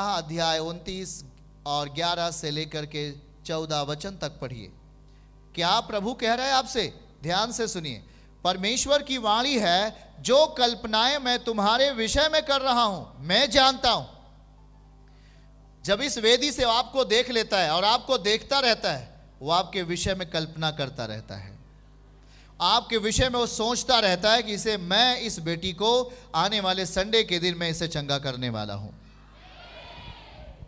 12 अध्याय 29 और 11 से लेकर के 14 वचन तक पढ़िए। क्या प्रभु कह रहे हैं आपसे? ध्यान से सुनिए। परमेश्वर की वाणी है, जो कल्पनाएं मैं तुम्हारे विषय में कर रहा हूं मैं जानता हूं। जब इस वेदी से आपको देख लेता है और आपको देखता रहता है, वो आपके विषय में कल्पना करता रहता है, आपके विषय में वो सोचता रहता है कि इसे मैं, इस बेटी को आने वाले संडे के दिन मैं इसे चंगा करने वाला हूं।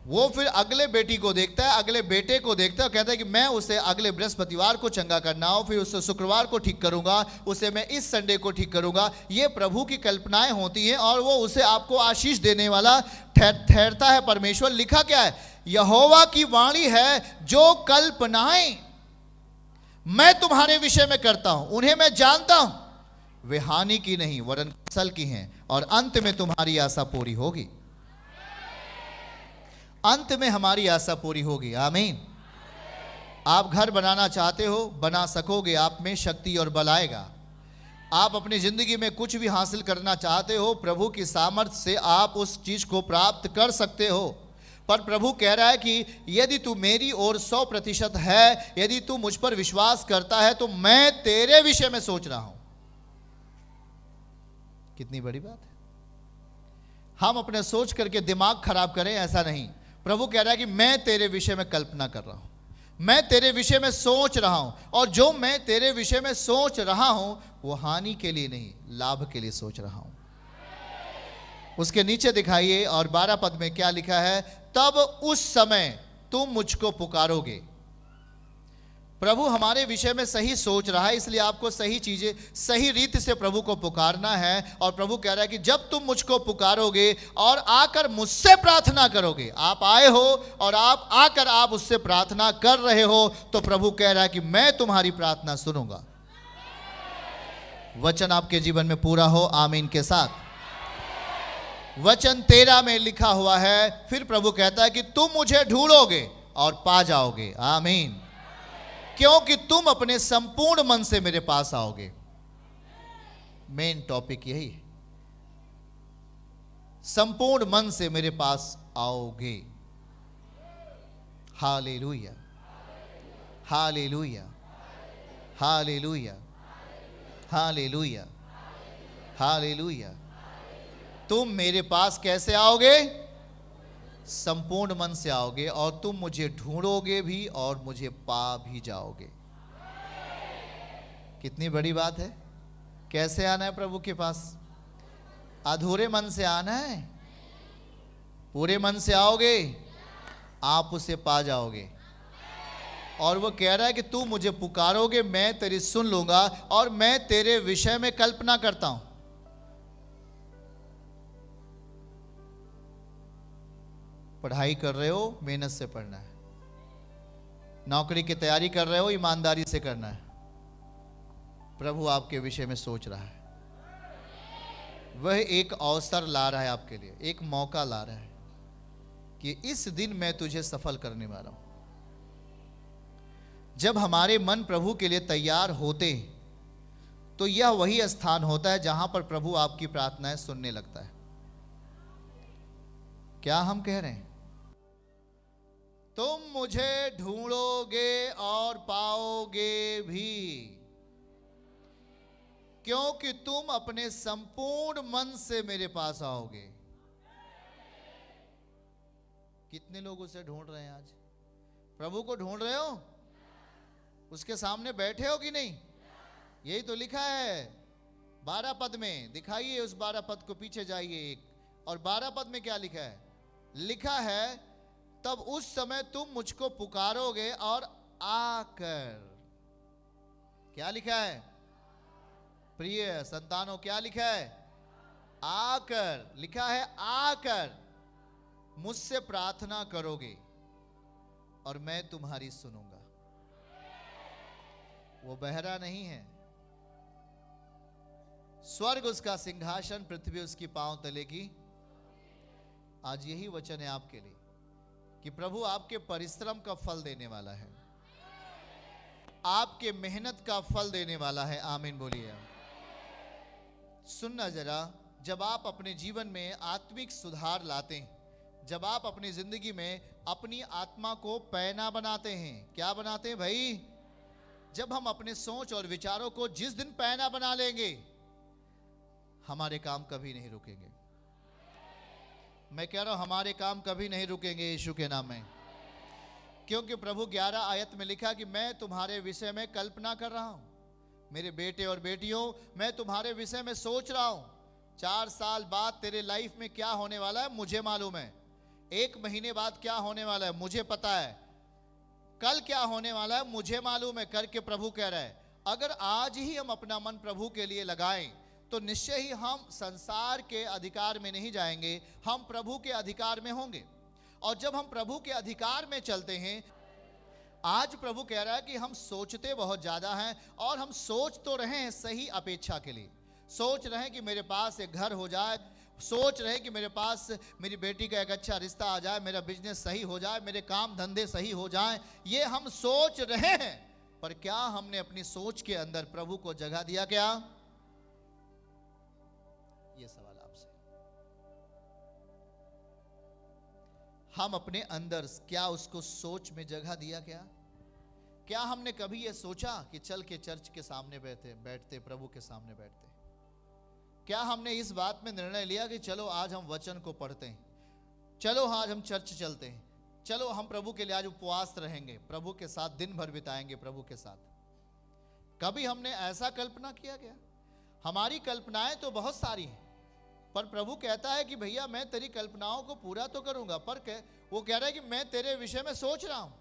वो फिर अगले बेटी को देखता है, अगले बेटे को देखता है, कहता है कि मैं उसे अगले बृहस्पतिवार को चंगा करना हो, फिर उसे शुक्रवार को ठीक करूंगा, उसे मैं इस संडे को ठीक करूंगा। ये प्रभु की कल्पनाएं होती हैं और वो उसे आपको आशीष देने वाला ठहरता है परमेश्वर। लिखा क्या है? यहोवा की वाणी है, जो कल्पनाएं मैं तुम्हारे विषय में करता हूं उन्हें मैं जानता हूं, वे हानि की नहीं वरन कुशल की हैं, और अंत में तुम्हारी आशा पूरी होगी। अंत में हमारी आशा पूरी होगी। आमीन। आप घर बनाना चाहते हो, बना सकोगे, आप में शक्ति और बल आएगा। आप अपनी जिंदगी में कुछ भी हासिल करना चाहते हो, प्रभु की सामर्थ्य से आप उस चीज को प्राप्त कर सकते हो। पर प्रभु कह रहा है कि यदि तू मेरी ओर 100% है, यदि तू मुझ पर विश्वास करता है, तो मैं तेरे विषय में सोच रहा हूं। कितनी बड़ी बात है। हम अपने सोच करके दिमाग खराब करें, ऐसा नहीं। प्रभु कह रहा है कि मैं तेरे विषय में कल्पना कर रहा हूं, मैं तेरे विषय में सोच रहा हूं, और जो मैं तेरे विषय में सोच रहा हूं वो हानि के लिए नहीं, लाभ के लिए सोच रहा हूं। उसके नीचे दिखाइए और 12 पद में क्या लिखा है? तब उस समय तुम मुझको पुकारोगे। प्रभु हमारे विषय में सही सोच रहा है, इसलिए आपको सही चीजें सही रीति से प्रभु को पुकारना है। और प्रभु कह रहा है कि जब तुम मुझको पुकारोगे और आकर मुझसे प्रार्थना करोगे, आप आए हो और आप आकर आप उससे प्रार्थना कर रहे हो, तो प्रभु कह रहा है कि मैं तुम्हारी प्रार्थना सुनूंगा। वचन आपके जीवन में पूरा हो, आमीन के साथ। वचन 13 में लिखा हुआ है, फिर प्रभु कहता है कि तुम मुझे ढूंढोगे और पा जाओगे। आमीन। क्योंकि तुम अपने संपूर्ण मन से मेरे पास आओगे। मेन टॉपिक यही है, संपूर्ण मन से मेरे पास आओगे। Hallelujah, hallelujah, hallelujah, hallelujah, hallelujah. तुम मेरे पास कैसे आओगे? संपूर्ण मन से आओगे, और तुम मुझे ढूंढोगे भी और मुझे पा भी जाओगे। कितनी बड़ी बात है। कैसे आना है प्रभु के पास? अधूरे मन से आना है, पूरे मन से आओगे, आप उसे पा जाओगे। और वो कह रहा है कि तू मुझे पुकारोगे, मैं तेरी सुन लूंगा, और मैं तेरे विषय में कल्पना करता हूं। पढ़ाई कर रहे हो, मेहनत से पढ़ना है। नौकरी की तैयारी कर रहे हो, ईमानदारी से करना है। प्रभु आपके विषय में सोच रहा है। वह एक अवसर ला रहा है आपके लिए, एक मौका ला रहा है कि इस दिन मैं तुझे सफल करने वाला हूं। जब हमारे मन प्रभु के लिए तैयार होते तो यह वही स्थान होता है जहां पर प्रभु आपकी प्रार्थनाएं सुनने लगता है। क्या हम कह रहे हैं? तुम मुझे ढूंढोगे और पाओगे भी, क्योंकि तुम अपने संपूर्ण मन से मेरे पास आओगे। कितने लोग उसे ढूंढ रहे हैं? आज प्रभु को ढूंढ रहे हो? उसके सामने बैठे हो कि नहीं? यही तो लिखा है 12 पद में। दिखाइए उस 12 पद को, पीछे जाइए एक, और 12 पद में क्या लिखा है? लिखा है तब उस समय तुम मुझको पुकारोगे और आकर। क्या लिखा है प्रिय संतानों? क्या लिखा है? आकर। लिखा है आकर मुझसे प्रार्थना करोगे और मैं तुम्हारी सुनूंगा। वो बहरा नहीं है। स्वर्ग उसका सिंहासन, पृथ्वी उसकी पांव तले की। आज यही वचन है आपके लिए कि प्रभु आपके परिश्रम का फल देने वाला है, आपके मेहनत का फल देने वाला है। आमीन बोलिए। सुनना जरा, जब आप अपने जीवन में आत्मिक सुधार लाते हैं जब आप अपनी जिंदगी में अपनी आत्मा को पैना बनाते हैं। क्या बनाते हैं भाई? जब हम अपने सोच और विचारों को जिस दिन पैना बना लेंगे, हमारे काम कभी नहीं रुकेंगे। मैं कह रहा हूं, हमारे काम कभी नहीं रुकेंगे यीशु के नाम में। क्योंकि प्रभु 11 आयत में लिखा कि मैं तुम्हारे विषय में कल्पना कर रहा हूं। मेरे बेटे और बेटियों, मैं तुम्हारे विषय में सोच रहा हूं। 4 साल बाद तेरे लाइफ में क्या होने वाला है मुझे मालूम है। 1 महीने बाद क्या होने वाला है मुझे पता है। कल क्या होने वाला है मुझे मालूम है, करके प्रभु कह रहा है। अगर आज ही हम अपना मन प्रभु के लिए लगाएं तो निश्चय ही हम संसार के अधिकार में नहीं जाएंगे, हम प्रभु के अधिकार में होंगे। और जब हम प्रभु के अधिकार में चलते हैं, आज प्रभु कह रहा है कि हम सोचते बहुत ज्यादा हैं, और हम सोच तो रहे हैं सही अपेक्षा के लिए। सोच रहे हैं कि मेरे पास एक घर हो जाए, सोच रहे कि मेरे पास मेरी बेटी का एक अच्छा रिश्ता आ जाए, मेरा बिजनेस सही हो जाए, मेरे काम धंधे सही हो जाए, ये हम सोच रहे हैं। पर क्या हमने अपनी सोच के अंदर प्रभु को जगह दिया? क्या? ये सवाल आपसे। हम अपने अंदर क्या उसको सोच में जगह दिया? क्या हमने कभी यह सोचा कि चल के चर्च के सामने बैठते प्रभु के सामने बैठते? क्या हमने इस बात में निर्णय लिया कि चलो आज हम वचन को पढ़ते हैं, चलो आज हम चर्च चलते हैं, चलो हम प्रभु के लिए आज उपवास रहेंगे, प्रभु के साथ दिन भर बिताएंगे प्रभु के साथ? कभी हमने ऐसा कल्पना किया? क्या हमारी कल्पनाएं तो बहुत सारी हैं, पर प्रभु कहता है कि भैया मैं तेरी कल्पनाओं को पूरा तो करूंगा, पर वो कह रहा है कि मैं तेरे विषय में सोच रहा हूं।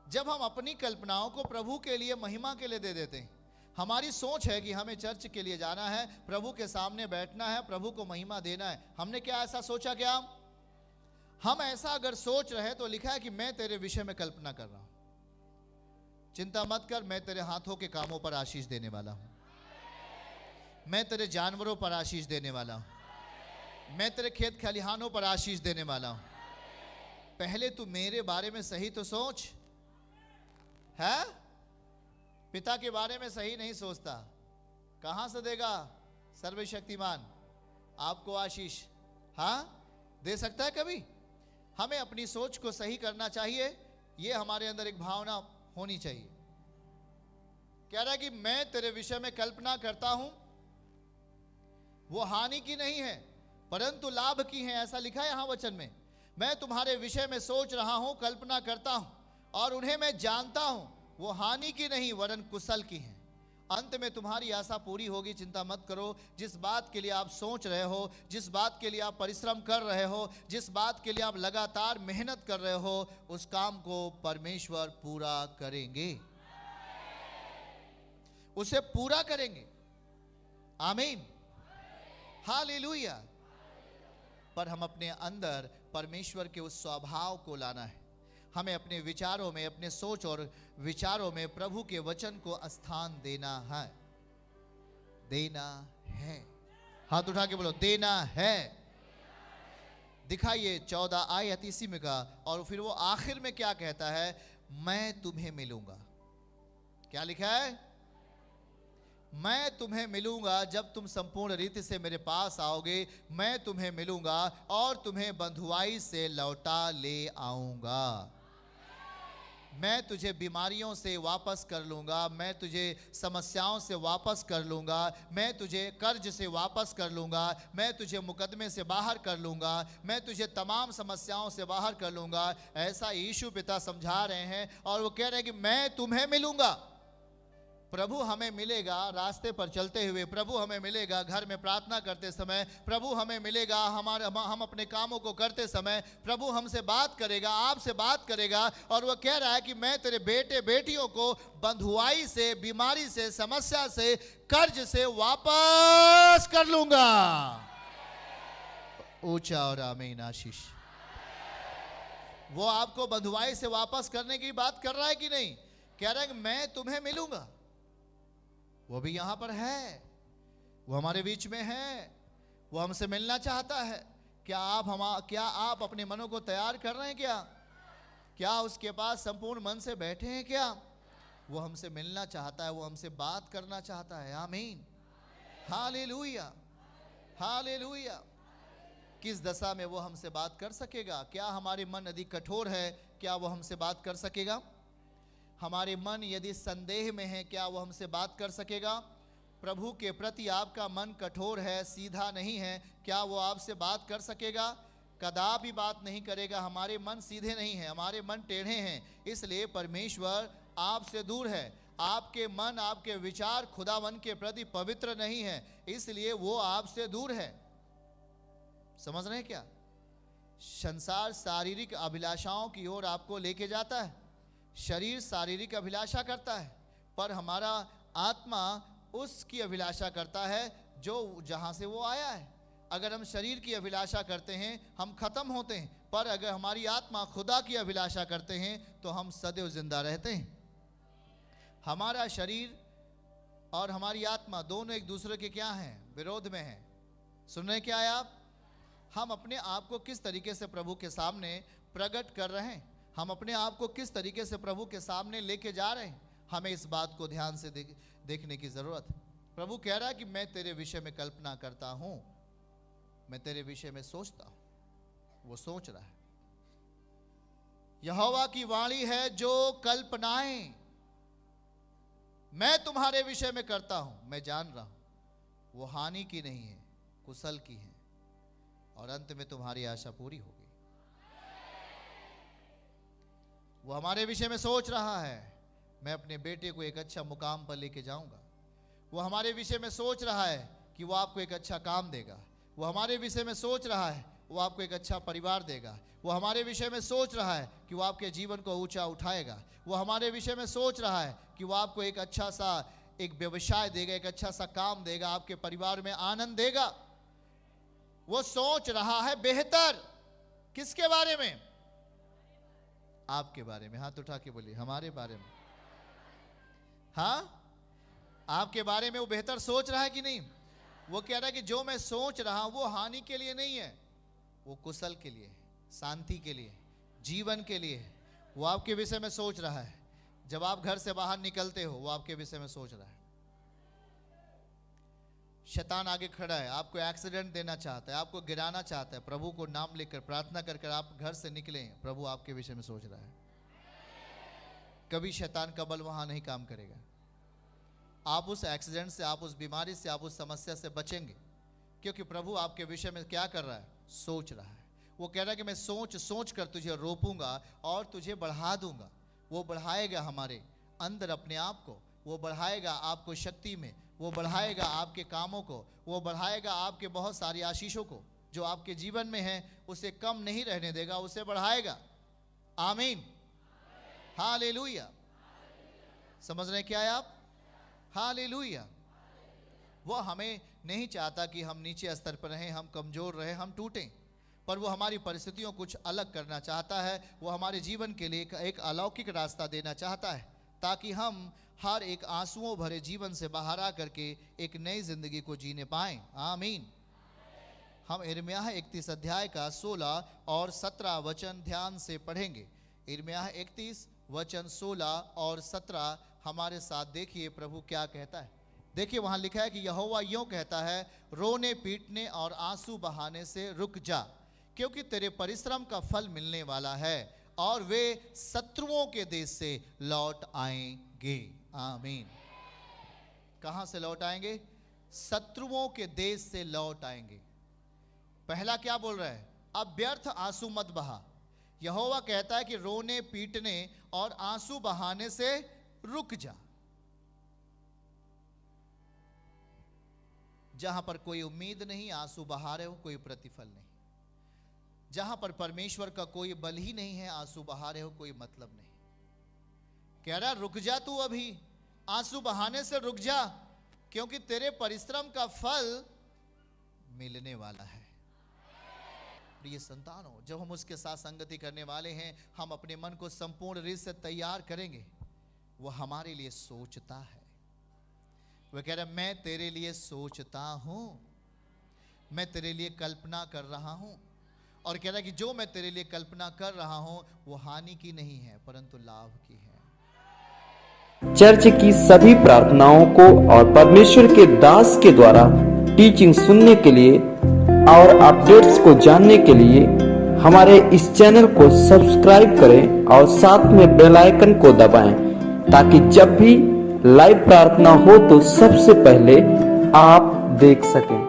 जब हम अपनी कल्पनाओं को प्रभु के लिए, महिमा के लिए दे देते हैं, हमारी सोच है कि हमें चर्च के लिए जाना है, प्रभु के सामने बैठना है, प्रभु को महिमा देना है। हमने क्या ऐसा सोचा? क्या हम ऐसा अगर सोच रहे तो लिखा है कि मैं तेरे विषय में कल्पना कर रहा हूं। चिंता मत कर, मैं तेरे हाथों के कामों पर आशीष देने वाला हूं, मैं तेरे जानवरों पर आशीष देने वाला हूं, मैं तेरे खेत खलिहानों पर आशीष देने वाला हूं। पहले तू मेरे बारे में सही तो सोच। है पिता के बारे में सही नहीं सोचता, कहां से देगा सर्वशक्तिमान आपको आशीष? हां, दे सकता है कभी? हमें अपनी सोच को सही करना चाहिए, यह हमारे अंदर एक भावना होनी चाहिए। कह रहा है कि मैं तेरे विषय में कल्पना करता हूं, वो हानि की नहीं है परंतु लाभ की है, ऐसा लिखा है यहां वचन में। मैं तुम्हारे विषय में सोच रहा हूं, कल्पना करता हूं, और उन्हें मैं जानता हूं, वो हानि की नहीं वरन कुशल की हैं। अंत में तुम्हारी आशा पूरी होगी, चिंता मत करो। जिस बात के लिए आप सोच रहे हो, जिस बात के लिए आप परिश्रम कर रहे हो, जिस बात के लिए आप लगातार मेहनत कर रहे हो, उस काम को परमेश्वर पूरा करेंगे, उसे पूरा करेंगे। आमीन, हालेलुया। पर हम अपने अंदर परमेश्वर के उस स्वभाव को लाना है। हमें अपने विचारों में, अपने सोच और विचारों में प्रभु के वचन को स्थान देना है, देना है। हाथ उठा के बोलो, देना है। दिखाइए 14 आयत इसी में का, और फिर वो आखिर में क्या कहता है? मैं तुम्हें मिलूंगा। क्या लिखा है? मैं तुम्हें मिलूंगा जब तुम संपूर्ण रीति से मेरे पास आओगे। मैं तुम्हें मिलूंगा और तुम्हें बंधुआई से लौटा ले आऊंगा। मैं तुझे बीमारियों से वापस कर लूंगा, मैं तुझे समस्याओं से वापस कर लूंगा, मैं तुझे कर्ज से वापस कर लूंगा, मैं तुझे मुकदमे से बाहर कर लूंगा, मैं तुझे तमाम समस्याओं से बाहर कर लूंगा। ऐसा यीशु पिता समझा रहे हैं, और वो कह रहे हैं कि मैं तुम्हें मिलूंगा। प्रभु हमें मिलेगा रास्ते पर चलते हुए, प्रभु हमें मिलेगा घर में प्रार्थना करते समय, प्रभु हमें मिलेगा हम अपने कामों को करते समय, प्रभु हमसे बात करेगा, आपसे बात करेगा। और वह कह रहा है कि मैं तेरे बेटे बेटियों को बंधुआई से, बीमारी से, समस्या से, कर्ज से वापस कर लूंगा। ऊंचा और आमीन आशीष। वो आपको बंधुआई से वापस करने की बात कर रहा है कि नहीं? कह रहा है कि मैं तुम्हें मिलूंगा। वो भी यहां पर है, वो हमारे बीच में है, वो हमसे मिलना चाहता है। क्या आप अपने मनों को तैयार कर रहे हैं? क्या उसके पास संपूर्ण मन से बैठे हैं? क्या वो हमसे मिलना चाहता है, वो हमसे बात करना चाहता है। आमीन, हालेलुया, हालेलुया। किस दशा में वो हमसे बात कर सकेगा? क्या हमारे मन यदि कठोर है, क्या वो हमसे बात कर सकेगा? हमारे मन यदि संदेह में है, क्या वो हमसे बात कर सकेगा? प्रभु के प्रति आपका मन कठोर है, सीधा नहीं है, क्या वो आपसे बात कर सकेगा? कदापि बात नहीं करेगा। हमारे मन सीधे नहीं हैं, हमारे मन टेढ़े हैं, इसलिए परमेश्वर आपसे दूर है। आपके मन, आपके विचार खुदावन के प्रति पवित्र नहीं है, इसलिए वो आपसे दूर है। समझ रहे हैं क्या? संसार शारीरिक अभिलाषाओं की ओर आपको लेके जाता है। शरीर शारीरिक अभिलाषा करता है, पर हमारा आत्मा उसकी अभिलाषा करता है जो जहां से वो आया है। अगर हम शरीर की अभिलाषा करते हैं हम खत्म होते हैं, पर अगर हमारी आत्मा खुदा की अभिलाषा करते हैं तो हम सदैव जिंदा रहते हैं। हमारा शरीर और हमारी आत्मा दोनों एक दूसरे के क्या हैं? विरोध में हैं। सुन रहे क्या है आप? हम अपने आप को किस तरीके से प्रभु के सामने प्रकट कर रहे हैं, हम अपने आप को किस तरीके से प्रभु के सामने लेके जा रहे हैं, हमें इस बात को ध्यान से देखने की जरूरत है। प्रभु कह रहा है कि मैं तेरे विषय में कल्पना करता हूं, मैं तेरे विषय में सोचता हूं। वो सोच रहा है। यहोवा की वाणी है जो कल्पनाएं मैं तुम्हारे विषय में करता हूं, मैं जान रहा हूं वो हानि की नहीं है, कुशल की है, और अंत में तुम्हारी आशा पूरी होगी। वो हमारे विषय में सोच रहा है, मैं अपने बेटे को एक अच्छा मुकाम पर लेके जाऊंगा। वो हमारे विषय में सोच रहा है कि वो आपको एक अच्छा काम देगा। वो हमारे विषय में सोच रहा है वो आपको एक अच्छा परिवार देगा। वो हमारे विषय में सोच रहा है कि वो आपके जीवन को ऊंचा उठाएगा। वो हमारे विषय में सोच रहा है कि वो आपको एक अच्छा सा एक व्यवसाय देगा, एक अच्छा सा काम देगा, आपके परिवार में आनंद देगा। वो सोच रहा है बेहतर। किसके बारे में? आपके बारे में। हाथ उठा के बोलिए, हमारे बारे में। हाँ, आपके बारे में वो बेहतर सोच रहा है कि नहीं? वो कह रहा है कि जो मैं सोच रहा हूं वो हानि के लिए नहीं है, वो कुशल के लिए, शांति के लिए, जीवन के लिए। वो आपके विषय में सोच रहा है। जब आप घर से बाहर निकलते हो वो आपके विषय में सोच रहा है। शैतान आगे खड़ा है, आपको एक्सीडेंट देना चाहता है, आपको गिराना चाहता है। प्रभु को नाम लेकर प्रार्थना कर कर आप घर से निकले, प्रभु आपके विषय में सोच रहा है। कभी शैतान का बल वहां नहीं काम करेगा। आप उस एक्सीडेंट से, आप उस बीमारी से, आप उस समस्या से बचेंगे, क्योंकि प्रभु आपके विषय में क्या कर रहा है? सोच रहा है। वो कह रहा है कि मैं सोच सोच कर तुझे रोपूंगा और तुझे बढ़ा दूंगा। वो बढ़ाएगा हमारे अंदर अपने आप को, वो बढ़ाएगा आपको शक्ति में, वो बढ़ाएगा आपके कामों को, वो बढ़ाएगा आपके बहुत सारी आशीषों को जो आपके जीवन में है, उसे कम नहीं रहने देगा, उसे बढ़ाएगा। आमीन, हालेलुया। समझ रहे क्या है आप? हालेलुया। वो हमें नहीं चाहता कि हम नीचे स्तर पर रहें, हम कमजोर रहें, हम टूटें, पर वो हमारी परिस्थितियों कुछ अलग करना चाहता है। वो हमारे जीवन के लिए एक अलौकिक रास्ता देना चाहता है, ताकि हम हर एक आंसुओं भरे जीवन से बाहर आकर के एक नई जिंदगी को जीने पाएं। आमीन। हम यिर्मयाह 31 अध्याय का 16 और 17 वचन ध्यान से पढ़ेंगे। यिर्मयाह 31 वचन 16 और 17 हमारे साथ देखिए प्रभु क्या कहता है। देखिए वहां लिखा है कि यहोवा यूं कहता है, रोने पीटने और आंसू बहाने से रुक जा, क्योंकि तेरे परिश्रम का फल मिलने वाला है और वे शत्रुओं के देश से लौट आएंगे। आमीन। कहां से लौट आएंगे? शत्रुओं के देश से लौट आएंगे। पहला क्या बोल रहा है? अब व्यर्थ आंसू मत बहा। यहोवा कहता है कि रोने पीटने और आंसू बहाने से रुक जा। जहां पर कोई उम्मीद नहीं, आंसू बहा रहे हो, कोई प्रतिफल नहीं। जहां पर परमेश्वर का कोई बल ही नहीं है, आंसू बहा रहे हो, कोई मतलब नहीं। कह रहा रुक जा, तू अभी आंसू बहाने से रुक जा, क्योंकि तेरे परिश्रम का फल मिलने वाला है। प्रिय संतानों, जब हम उसके साथ संगति करने वाले हैं, हम अपने मन को संपूर्ण रीत से तैयार करेंगे। वो हमारे लिए सोचता है। वह कह रहा है मैं तेरे लिए सोचता हूं, मैं तेरे लिए कल्पना कर रहा हूं, और कह रहा है कि जो मैं तेरे लिए कल्पना कर रहा हूं वो हानि की नहीं है परंतु लाभ की है। चर्च की सभी प्रार्थनाओं को और परमेश्वर के दास के द्वारा टीचिंग सुनने के लिए और अपडेट्स को जानने के लिए हमारे इस चैनल को सब्सक्राइब करें और साथ में बेल आइकन को दबाएं, ताकि जब भी लाइव प्रार्थना हो तो सबसे पहले आप देख सकें।